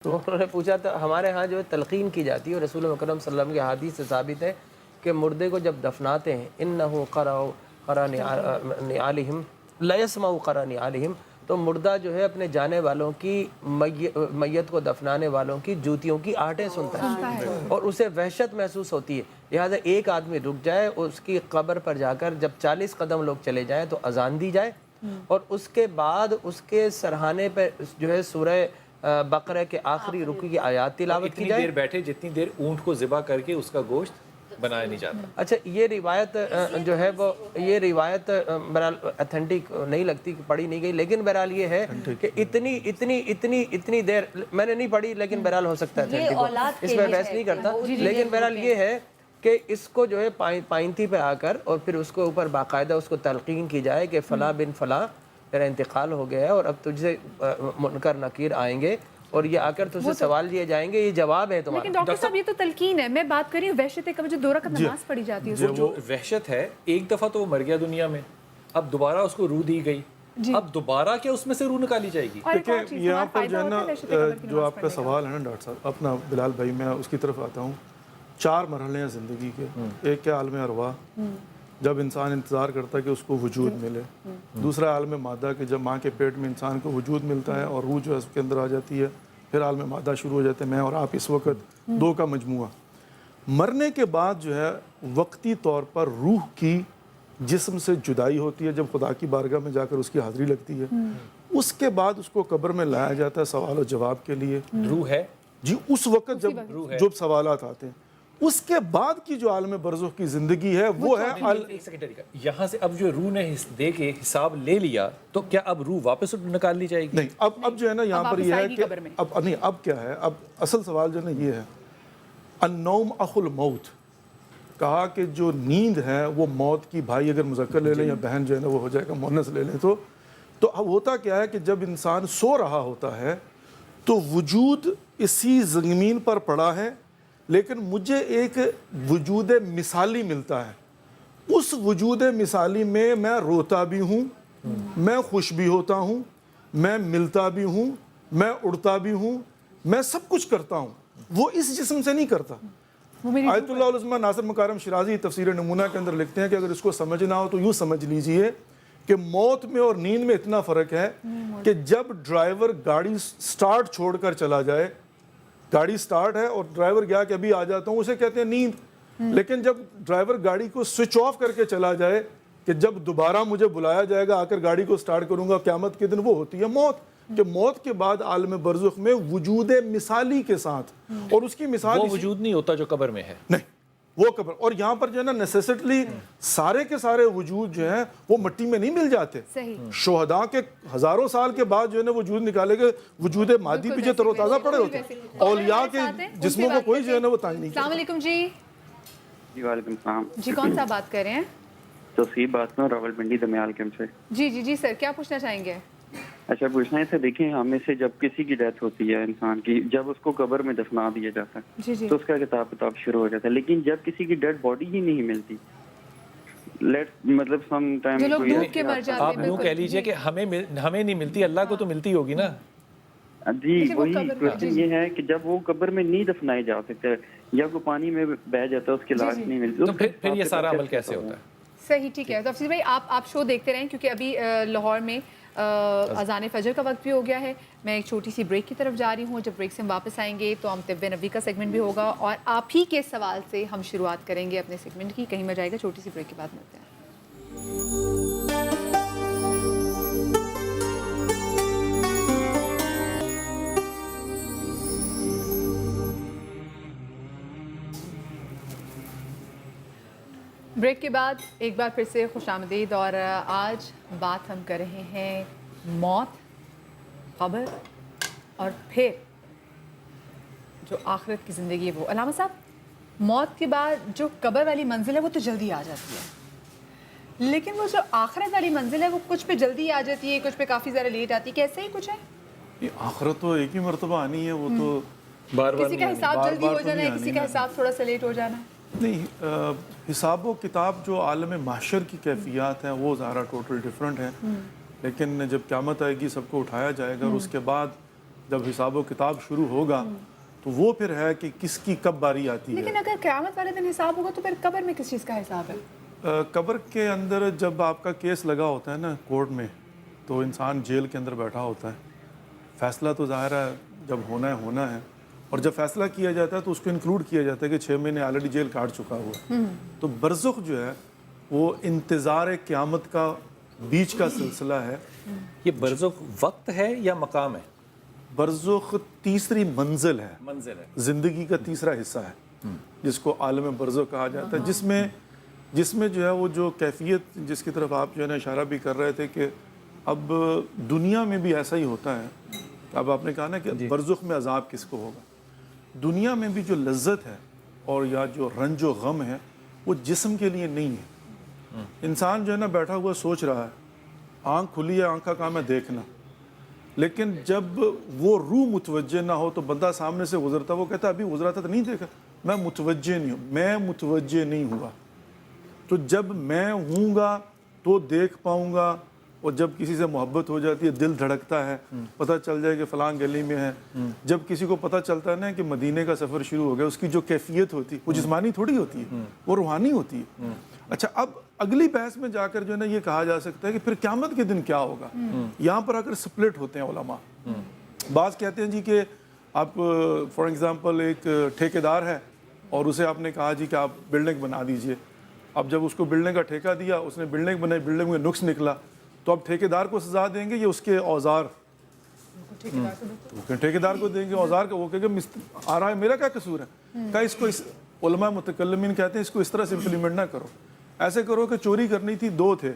تو انہوں نے پوچھا تھا ہمارے ہاں جو ہے تلقین کی جاتی ہے اور رسول اکرم صلی اللہ علیہ وسلم کے حدیث سے ثابت ہے کہ مردے کو جب دفناتے ہیں انہو قرا نعالہم لا یسمع قرا نعالہم، تو مردہ جو ہے اپنے جانے والوں کی میت کو دفنانے والوں کی جوتیوں کی آہٹیں سنتا ہے اور اسے وحشت محسوس ہوتی ہے، لہٰذا ایک آدمی رک جائے، اس کی قبر پر جا کر جب 40 قدم لوگ چلے جائیں تو اذان دی جائے اور اس کے بعد اس کے سرہانے پہ جو ہے سورہ بقرہ کے آخری رکوع کی آیات تلاوت کی جائے۔ اتنی دیر بیٹھے جتنی دیر اونٹ کو ذبح کر کے اس کا گوشت بنایا نہیں جاتا۔ اچھا یہ روایت جو ہے وہ یہ روایت بہرحال اتھینٹک نہیں لگتی کہ پڑھی نہیں گئی، لیکن بہرحال یہ ہے کہ اتنی دیر میں نے نہیں پڑھی، لیکن بہرحال ہو سکتا ہے اتھینٹک ہو، اس میں بحث نہیں کرتا، لیکن بہرحال یہ ہے کہ اس کو جو ہے پائنتی پہ آ کر اور پھر اس کو اوپر باقاعدہ اس کو تلقین کی جائے کہ فلاں بن فلاں تیرا انتقال ہو گیا ہے اور اب تجھ سے منکر نکیر آئیں گے اور یہ آ کر تجھ سے سوال لیے جائیں گے، یہ جواب ہے تمہارا۔ لیکن ڈاکٹر صاحب یہ تو تلقین ہے، میں بات کر رہی ہوں وحشت قبر جو 2 رکعت نماز پڑھی جاتی ہے، جو وحشت ہے ایک دفعہ تو وہ مر گیا دنیا میں، اب دوبارہ اس کو روح دی گئی، اب دوبارہ کیا اس میں سے روح نکالی جائے گی؟ دیکھیں یہاں پر جو ہے نا جو آپ کا سوال ہے نا ڈاکٹر صاحب، اپنا بلال بھائی میں اس کی طرف آتا ہوں۔ 4 مرحلے ہیں زندگی کے، ایک کیا عالم ارواح، جب انسان انتظار کرتا ہے کہ اس کو وجود ملے، دوسرا عالم مادہ کہ جب ماں کے پیٹ میں انسان کو وجود ملتا ہے اور روح جو ہے اس کے اندر آ جاتی ہے، پھر عالم مادہ شروع ہو جاتے ہیں، میں اور آپ اس وقت 2 کا مجموعہ۔ مرنے کے بعد جو ہے وقتی طور پر روح کی جسم سے جدائی ہوتی ہے، جب خدا کی بارگاہ میں جا کر اس کی حاضری لگتی ہے، اس کے بعد اس کو قبر میں لایا جاتا ہے سوال و جواب کے لیے۔ روح ہے جی اس وقت جب سوالات آتے ہیں، اس کے بعد کی جو عالم برزخ کی زندگی ہے وہ ہے ایک سیکنڈ، یہاں سے اب جو روح نے دے کے حساب لے لیا تو کیا اب روح واپس نکال لی جائے گی؟ نہیں، اب جو ہے نا یہاں پر یہ ہے کہ اب کیا ہے، اب اصل سوال جو ہے نا یہ ہے، النوم اخو الموت، کہا کہ جو نیند ہے وہ موت کی بھائی، اگر مذکر لے لیں یا بہن جو ہے نا وہ ہو جائے گا مؤنث لے لیں تو اب ہوتا کیا ہے کہ جب انسان سو رہا ہوتا ہے تو وجود اسی زمین پر پڑا ہے، لیکن مجھے ایک وجود مثالی ملتا ہے، اس وجود مثالی میں روتا بھی ہوں، میں خوش بھی ہوتا ہوں، میں ملتا بھی ہوں، میں اڑتا بھی ہوں، میں سب کچھ کرتا ہوں، وہ اس جسم سے نہیں کرتا۔ آیت اللہ العظمہ ناصر مکارم شیرازی تفسیر نمونہ کے اندر لکھتے ہیں کہ اگر اس کو سمجھنا ہو تو یوں سمجھ لیجئے کہ موت میں اور نیند میں اتنا فرق ہے کہ جب ڈرائیور گاڑی سٹارٹ چھوڑ کر چلا جائے، گاڑی سٹارٹ ہے اور ڈرائیور گیا کہ ابھی آ جاتا ہوں، اسے کہتے ہیں نیند، لیکن جب ڈرائیور گاڑی کو سوئچ آف کر کے چلا جائے کہ جب دوبارہ مجھے بلایا جائے گا آ کر گاڑی کو سٹارٹ کروں گا قیامت کے دن، وہ ہوتی ہے موت، کہ موت کے بعد عالم برزخ میں وجود مثالی کے ساتھ، اور اس کی مثال وہ وجود نہیں ہوتا جو قبر میں ہے، نہیں وہ قبر، اور یہاں پر جو ہے نا نیسیسٹلی سارے کے سارے وجود جو ہیں وہ مٹی میں نہیں مل جاتے، شہداء کے ہزاروں سال کے بعد جو ہے نا وجود نکالے گئے، وجود مادی پیچھے تر و تازہ پڑے ہوتے ہیں، اولیاء کے جسموں کو کوئی جو ہے نا وہ تنگ نہیں کرتا۔ السلام علیکم جی۔ جی وعلیکم السلام جی کون سا بات کر رہے ہیں؟ توصیف بات کروں راولپنڈی دمیال کیمپ سے۔ جی سر کیا پوچھنا چاہیں گے؟ اچھا پوچھنا ہے سے، دیکھیں ہمیں سے جب کسی کی ڈیتھ ہوتی ہے انسان کی، جب اس کو قبر میں دفنا دیا جاتا ہے تو اس کا کتاب شروع ہو جاتا ہے، لیکن جب کسی کی ڈیڈ باڈی ہی نہیں ملتی، مطلب سم ٹائم آپ یوں کہہ لیجئے کہ ہمیں نہیں ملتی، اللہ کو تو ملتی ہوگی نا۔ جی وہی کوشچن یہ ہے کہ جب وہ قبر میں نہیں دفنائے جا سکتے یا وہ پانی میں بہہ جاتا ہے، اس کی لاش نہیں ملتی، تو پھر یہ سارا عمل کیسے ہوتا ہے؟ صحیح، ٹھیک ہے تفصیل بھائی، آپ شو دیکھتے رہیں کیونکہ ابھی لاہور میں اذان فجر کا وقت بھی ہو گیا ہے۔ میں ایک چھوٹی سی بریک کی طرف جا رہی ہوں، جب بریک سے ہم واپس آئیں گے تو ہم طب نبوی کا سیگمنٹ بھی ہوگا اور آپ ہی کے سوال سے ہم شروعات کریں گے اپنے سیگمنٹ کی۔ کہیں مت جائے گا، چھوٹی سی بریک کے بعد ملتے ہیں۔ بریک کے بعد ایک بار پھر سے خوش آمدید، اور آج بات ہم کر رہے ہیں موت، قبر اور پھر جو آخرت کی زندگی ہے وہ۔ علامہ صاحب، موت کے بعد جو قبر والی منزل ہے وہ تو جلدی آ جاتی ہے، لیکن وہ جو آخرت والی منزل ہے وہ کچھ پہ جلدی آ جاتی ہے، کچھ پہ کافی زیادہ لیٹ آتی ہے، کیسے ہی کچھ ہے؟ آخرت تو ایک ہی مرتبہ آنی ہے، وہ تو بار بار کسی کا حساب جلدی ہو جانا ہے، کسی کا حساب تھوڑا سا لیٹ ہو جانا ہے۔ نہیں، حساب و کتاب جو عالم محشر کی کیفیات ہیں وہ ظاہرہ ٹوٹل ڈیفرنٹ ہیں، لیکن جب قیامت آئے گی سب کو اٹھایا جائے گا اور اس کے بعد جب حساب و کتاب شروع ہوگا تو وہ پھر ہے کہ کس کی کب باری آتی ہے. لیکن اگر قیامت والے دن حساب ہوگا تو پھر قبر میں کس چیز کا حساب ہے؟ قبر کے اندر جب آپ کا کیس لگا ہوتا ہے نا کورٹ میں تو انسان جیل کے اندر بیٹھا ہوتا ہے. فیصلہ تو ظاہر ہے جب ہونا ہے اور جب فیصلہ کیا جاتا ہے تو اس کو انکلوڈ کیا جاتا ہے کہ 6 مہینے آلریڈی جیل کاٹ چکا ہوا. تو برزخ جو ہے وہ انتظار قیامت کا بیچ کا سلسلہ ہے. یہ برزخ وقت ہے یا مقام ہے؟ برزخ تیسری منزل ہے, زندگی کا تیسرا حصہ ہے جس کو عالم برزخ کہا جاتا ہے, جس میں جو ہے وہ جو کیفیت جس کی طرف آپ جو ہے نا اشارہ بھی کر رہے تھے کہ اب دنیا میں بھی ایسا ہی ہوتا ہے. اب آپ نے کہا نا کہ برزخ میں عذاب کس کو ہوگا. دنیا میں بھی جو لذت ہے اور یا جو رنج و غم ہے وہ جسم کے لیے نہیں ہے. انسان جو ہے نا بیٹھا ہوا سوچ رہا ہے, آنکھ کھلی ہے, آنکھ کا کام ہے دیکھنا, لیکن جب وہ روح متوجہ نہ ہو تو بندہ سامنے سے گزرتا وہ کہتا ابھی گزرا تھا تو نہیں دیکھا, میں متوجہ نہیں ہوں, میں متوجہ نہیں ہوا. تو جب میں ہوں گا تو دیکھ پاؤں گا. اور جب کسی سے محبت ہو جاتی ہے دل دھڑکتا ہے, پتہ چل جائے کہ فلاں گلی میں ہے. جب کسی کو پتہ چلتا ہے نا کہ مدینے کا سفر شروع ہو گیا, اس کی جو کیفیت ہوتی ہے وہ جسمانی تھوڑی ہوتی ہے, وہ روحانی ہوتی ہے. اچھا اب اگلی بحث میں جا کر جو ہے نا یہ کہا جا سکتا ہے کہ پھر قیامت کے دن کیا ہوگا. یہاں پر اگر سپلٹ ہوتے ہیں علماء. بعض کہتے ہیں جی کہ آپ فار ایگزامپل ایک ٹھیکیدار ہے اور اسے آپ نے کہا جی کہ آپ بلڈنگ بنا دیجئے. اب جب اس کو بلڈنگ کا ٹھیکہ دیا, اس نے بلڈنگ بنائی, بلڈنگ میں نقص نکلا, تو اب ٹھیکیدار کو سزا دیں گے یا اس کے اوزار؟ ٹھیکیدار کو دیں گے اوزار کا. وہ کہے گا آ رہا ہے میرا کیا قصور ہے. کہ اس کو علماء متکلمین کہتے ہیں اس کو اس طرح سے امپلیمنٹ نہ کرو, ایسے کرو کہ چوری کرنی تھی, 2 تھے,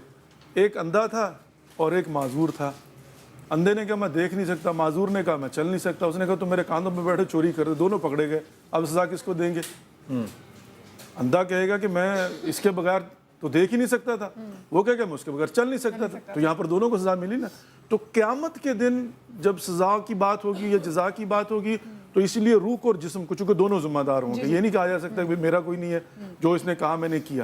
ایک اندھا تھا اور ایک معذور تھا. اندھے نے کہا میں دیکھ نہیں سکتا, معذور نے کہا میں چل نہیں سکتا. اس نے کہا تو میرے کاندھوں پہ بیٹھے چوری کر رہے, دونوں پکڑے گئے. اب سزا کس کو دیں گے؟ اندھا کہے گا کہ میں اس کے بغیر تو دیکھ ہی نہیں سکتا تھا, وہ کہے گا میں اس کے بغیر چل نہیں سکتا تھا. تو یہاں پر دونوں کو سزا ملی نا. تو قیامت کے دن جب سزا کی بات ہوگی یا جزا کی بات ہوگی تو اسی لیے روح کو اور جسم کو چونکہ دونوں ذمہ دار ہوں گے. یہ نہیں کہا جا سکتا کہ میرا کوئی نہیں ہے, جو اس نے کہا میں نے کیا.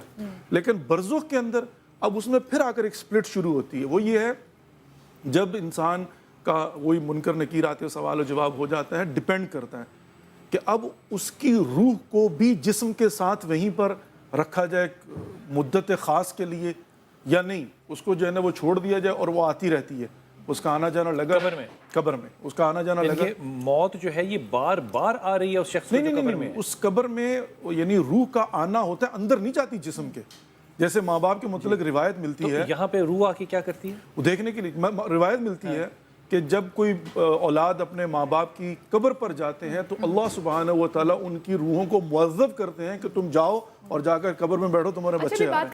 لیکن برزخ کے اندر اب اس میں پھر آ کر ایک سپلٹ شروع ہوتی ہے. وہ یہ ہے جب انسان کا وہی منکر نکیر آتے ہیں, سوال و جواب ہو جاتا ہے, ڈیپینڈ کرتا ہے کہ اب اس کی روح کو بھی جسم کے ساتھ وہیں پر رکھا جائے مدت خاص کے لیے یا نہیں. اس کو جو ہے نا وہ چھوڑ دیا جائے اور وہ آتی رہتی ہے, اس کا آنا جانا لگا قبر میں اس کا آنا جانا لگا. موت جو ہے یہ بار بار آ رہی ہے اس شخص کے قبر میں. اس قبر میں یعنی روح کا آنا ہوتا ہے, اندر نہیں جاتی جسم کے. جیسے ماں باپ کے متعلق روایت ملتی ہے, یہاں پہ روح آ کے کیا کرتی ہے وہ دیکھنے کے لیے روایت ملتی ہے کہ جب کوئی اولاد اپنے ماں باپ کی قبر پر جاتے ہیں تو اللہ سبحانہ و تعالیٰ ان کی روحوں کو معذب کرتے ہیں کہ تم جاؤ اور جا کر قبر میں بیٹھو, تمہارے بچے آ رہے ہیں.